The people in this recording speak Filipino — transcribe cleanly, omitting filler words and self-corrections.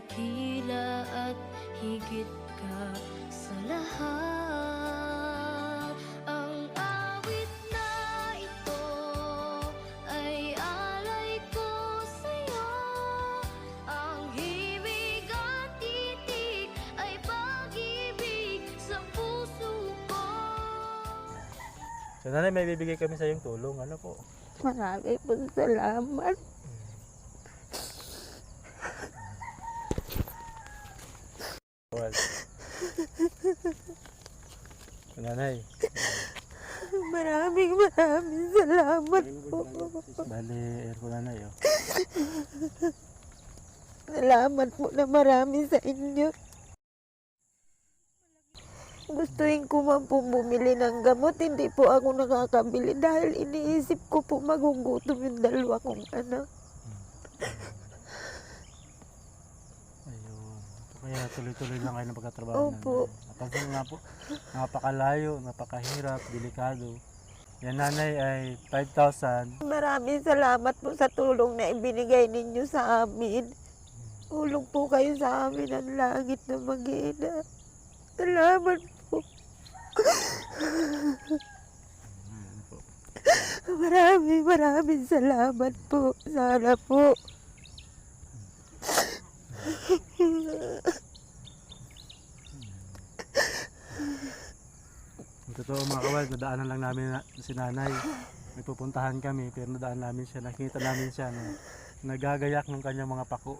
dakila at higit ka sa lahat. Ang awit na ito ay alay ko sa'yo. Ang himig at titik ay pag-ibig sa puso ko. So nanay, may bibigay kami sa iyong tulong. Ano po? Marami po salamat. Well, nanay, Maraming salamat po. bali, air ko nanay. Oh. Salamat po na marami sa inyo. Gustuin ko man po bumili ng gamot, hindi po ako nakakabili dahil iniisip ko po magugutom yung dalawa kong anak. Ayun. Kaya tuloy-tuloy lang kayo ng pagkatrabaho. Opo. Nanay. Napansin nga po, napakalayo, napakahirap, delikado. Yan nanay ay 5,000. Maraming salamat po sa tulong na ibinigay ninyo sa amin. Ulong po kayo sa amin ang langit na mag-iina. Salamat po. Maraming salamat po. Sana po. Ang totoo mga kawal, nadaanan lang namin si nanay. May pupuntahan kami, pero nadaan namin siya. Nakita namin siya na nagagayak ng kanyang mga pako.